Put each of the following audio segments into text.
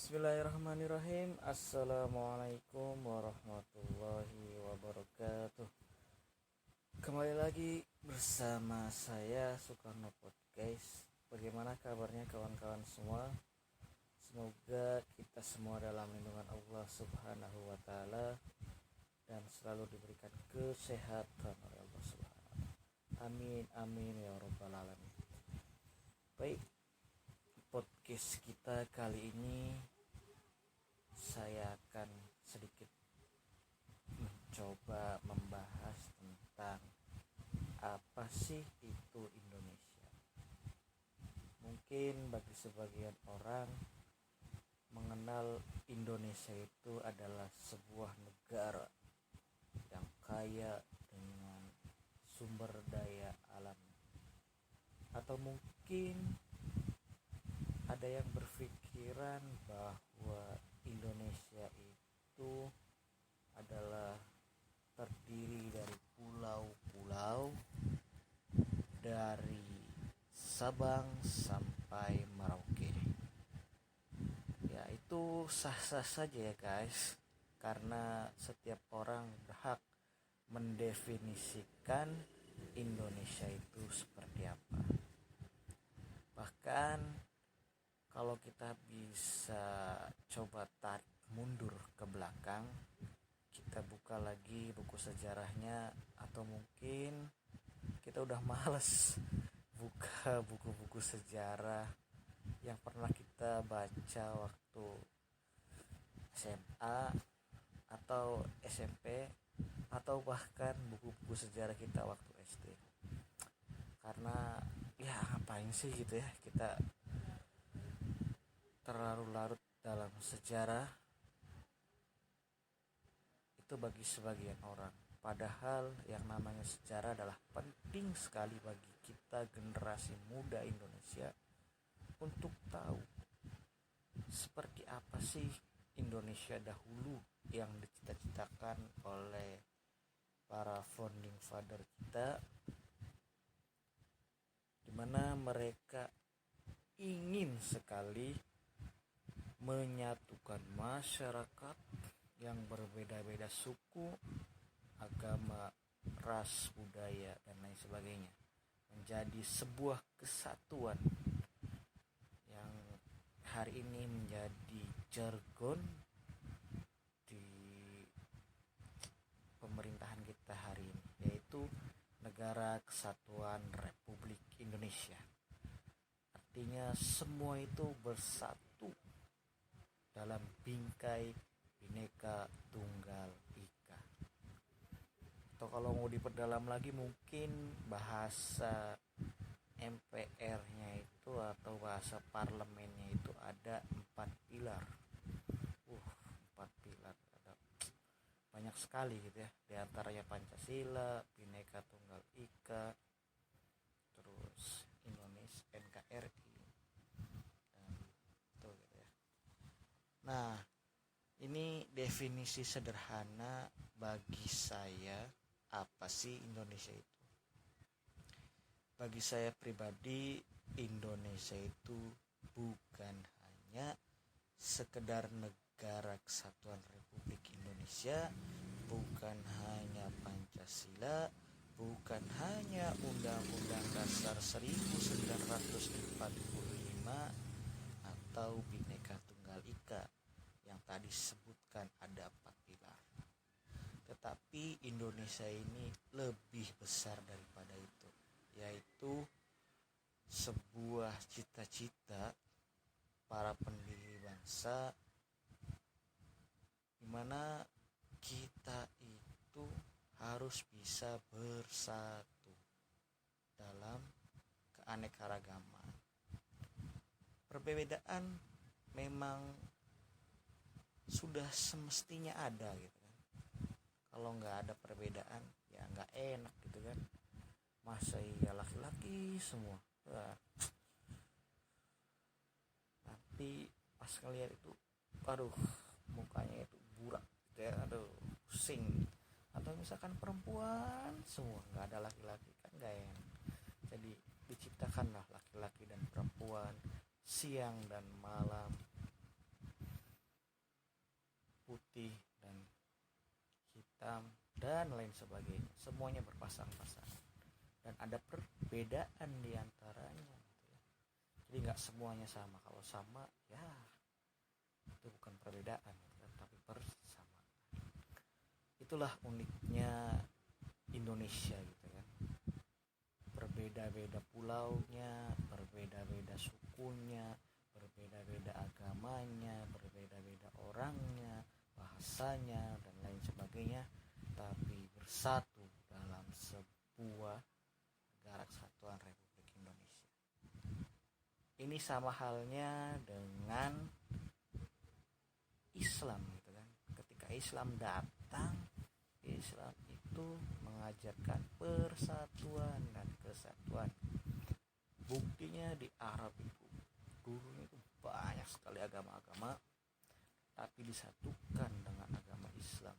Bismillahirrahmanirrahim. Assalamualaikum warahmatullahi wabarakatuh. Kembali lagi bersama saya Soekarno Podcast. Bagaimana kabarnya kawan-kawan semua? Semoga kita semua dalam lindungan Allah Subhanahu wa taala dan selalu diberikan kesehatan oleh Allah Subhanahu. Amin amin ya rabbal alamin. Baik, podcast kita kali ini saya akan sedikit mencoba membahas tentang apa sih itu Indonesia. Mungkin bagi sebagian orang mengenal Indonesia itu adalah sebuah negara yang kaya dengan sumber daya alam, atau mungkin ada yang berpikiran bahwa Indonesia itu adalah terdiri dari pulau-pulau dari Sabang sampai Merauke. Ya, itu sah-sah saja ya guys, karena setiap orang berhak mendefinisikan Indonesia itu seperti apa. Bahkan kalau kita bisa coba tarik mundur ke belakang, kita buka lagi buku sejarahnya, atau mungkin kita udah males buka buku-buku sejarah yang pernah kita baca waktu SMA atau SMP, atau bahkan buku-buku sejarah kita waktu SD. Karena ya ngapain sih gitu ya kita terlalu larut dalam sejarah itu bagi sebagian orang. Padahal yang namanya sejarah adalah penting sekali bagi kita generasi muda Indonesia untuk tahu seperti apa sih Indonesia dahulu yang dicita-citakan oleh para founding father kita, dimana mereka ingin sekali menyatukan masyarakat yang berbeda-beda suku, agama, ras, budaya, dan lain sebagainya menjadi sebuah kesatuan yang hari ini menjadi jargon di pemerintahan kita hari ini, yaitu Negara Kesatuan Republik Indonesia. Artinya semua itu bersatu dalam bingkai Bhinneka Tunggal Ika. Atau kalau mau diperdalam lagi, mungkin bahasa MPR-nya itu atau bahasa parlemennya itu ada 4 pilar. 4 pilar, ada banyak sekali gitu ya. Di antaranya Pancasila, Bhinneka Tunggal Ika, terus Indonesia, NKRI, dan itu gitu ya. Nah, ini definisi sederhana bagi saya apa sih Indonesia itu. Bagi saya pribadi, Indonesia itu bukan hanya sekedar negara kesatuan Republik Indonesia, bukan hanya Pancasila, bukan hanya Undang-Undang Dasar 1945 atau Bhinneka Tunggal Ika yang tadi disebutkan ada 4 pilar. Tetapi Indonesia ini lebih besar daripada itu, yaitu sebuah cita-cita para pendiri bangsa, di mana kita itu harus bisa bersatu dalam keanekaragaman. Perbedaan memang sudah semestinya ada gitu kan. Kalau nggak ada perbedaan ya nggak enak gitu kan. Masa iya laki-laki semua. Nanti pas ngeliat itu, aduh mukanya itu burak gitu ya, aduh pusing. Atau misalkan perempuan semua, nggak ada laki-laki kan nggak enak. Jadi diciptakanlah laki-laki dan perempuan, siang dan malam, dan lain sebagainya. Semuanya berpasang-pasangan dan ada perbedaan di antaranya gitu ya. Jadi nggak semuanya sama. Kalau sama ya itu bukan perbedaan gitu kan, tapi persamaan. Itulah uniknya Indonesia gitu kan. Berbeda-beda pulaunya, berbeda-beda sukunya, berbeda-beda agamanya, berbeda-beda orangnya, bahasanya dan lain sebagainya, tapi bersatu dalam sebuah negara kesatuan Republik Indonesia. Ini sama halnya dengan Islam gitu kan. Ketika Islam datang, Islam itu mengajarkan persatuan dan kesatuan. Buktinya di Arab itu dulu itu banyak sekali agama-agama, tapi disatukan dengan agama Islam.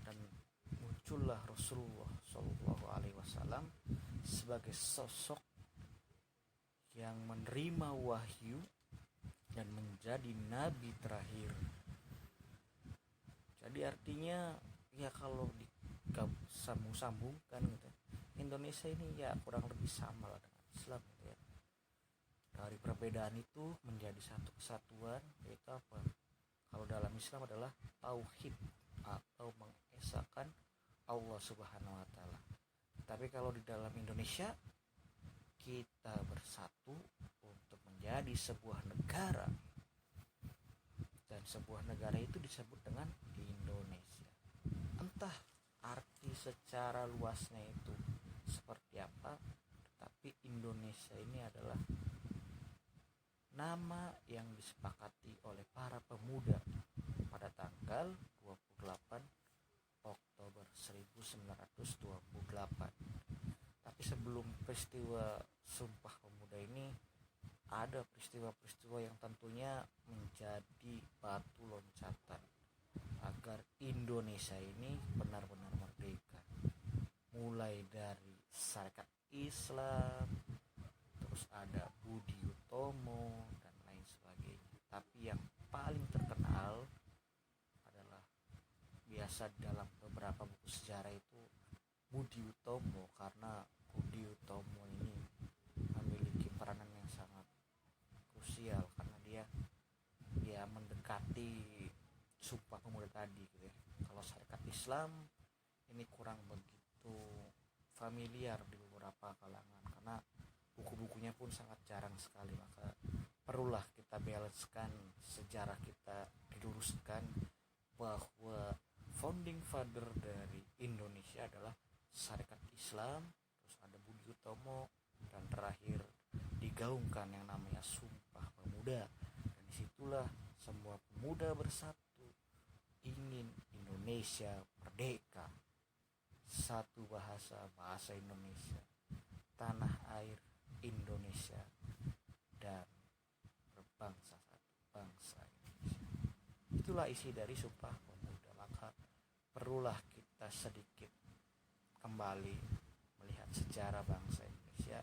Dan muncullah Rasulullah Shallallahu Alaihi Wasallam sebagai sosok yang menerima wahyu dan menjadi nabi terakhir. Jadi artinya ya kalau disambung-sambungkan gitu, Indonesia ini ya kurang lebih sama lah dengan Islam gitu ya. Dari perbedaan itu menjadi satu kesatuan, yaitu apa? Kalau dalam Islam adalah tauhid atau mengesahkan Allah Subhanahu wa taala. Tapi kalau di dalam Indonesia kita bersatu untuk menjadi sebuah negara. Dan sebuah negara itu disebut dengan Indonesia. Entah arti secara luasnya itu seperti apa, tetapi Indonesia ini adalah nama yang disepakati oleh para pemuda pada tanggal 28 Oktober 1928. Tapi sebelum peristiwa Sumpah Pemuda ini ada peristiwa-peristiwa yang tentunya menjadi batu loncatan agar Indonesia ini benar-benar merdeka. Mulai dari Syarikat Islam, terus ada Budi Utomo dan lain sebagainya. Tapi yang paling terkenal adalah biasa dalam beberapa buku sejarah itu Budi Utomo, karena Budi Utomo ini memiliki peranan yang sangat krusial karena dia mendekati Sumpah Pemuda tadi gitu ya. Kalau Syarikat Islam ini kurang begitu familiar di beberapa kalangan karena buku-bukunya pun sangat jarang sekali, maka perlulah kita balancekan sejarah kita, diluruskan bahwa founding father dari Indonesia adalah Syarikat Islam, terus ada Budi Utomo, dan terakhir digaungkan yang namanya Sumpah Pemuda. Dan disitulah semua pemuda bersatu ingin Indonesia merdeka, satu bahasa Indonesia, tanah air Indonesia, dan berbangsa satu bangsa Indonesia. Itulah isi dari Sumpah Pemuda. Maka perlulah kita sedikit kembali melihat sejarah bangsa Indonesia,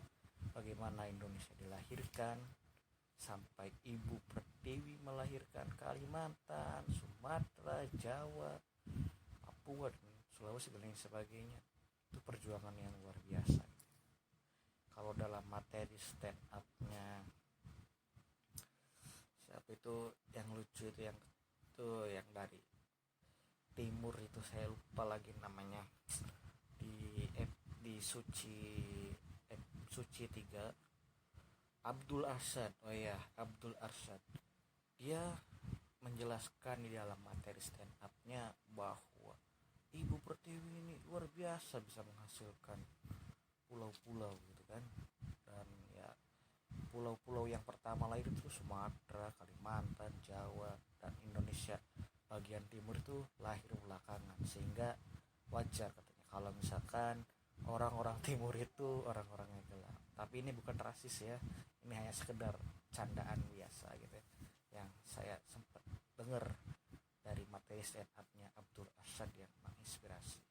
bagaimana Indonesia dilahirkan sampai Ibu Pertiwi melahirkan Kalimantan, Sumatera, Jawa, Papua, dan Sulawesi dan lain sebagainya. Itu perjuangan yang luar biasa. Kalau dalam materi stand up-nya siapa itu yang lucu itu yang dari timur itu, saya lupa lagi namanya, di Suci 3, Abdul Arsyad. Oh ya, Abdul Arsyad. Dia menjelaskan di dalam materi stand up-nya bahwa Ibu Pertiwi ini luar biasa bisa menghasilkan pulau-pulau gitu kan. Dan ya pulau-pulau yang pertama lahir itu Sumatera, Kalimantan, Jawa, dan Indonesia bagian timur itu lahir belakangan, sehingga wajar katanya kalau misalkan orang-orang timur itu orang-orangnya gelap. Tapi ini bukan rasis ya, ini hanya sekedar candaan biasa gitu ya, yang saya sempat dengar dari materi stand up-nya Abdul Arsyad yang menginspirasi.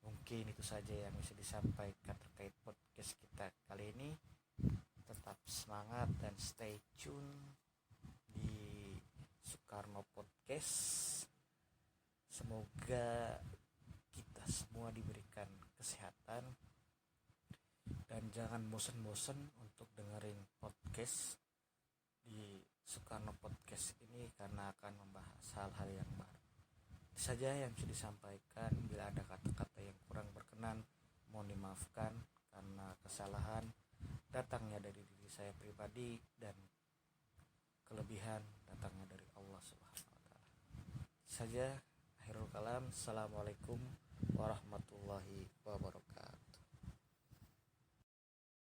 Mungkin itu saja yang bisa disampaikan terkait podcast kita kali ini. Tetap semangat dan stay tune di Soekarno Podcast. Semoga semua diberikan kesehatan, dan jangan bosen-bosen untuk dengerin podcast di Soekarno Podcast ini karena akan membahas hal-hal yang baru. Itu saja yang bisa disampaikan. Bila ada kata-kata yang kurang berkenan, mohon dimaafkan karena kesalahan datangnya dari diri saya pribadi dan kelebihan datangnya dari Allah Subhanahu wa taala. Saja akhirul kalam. Assalamualaikum warahmatullahi wabarakatuh.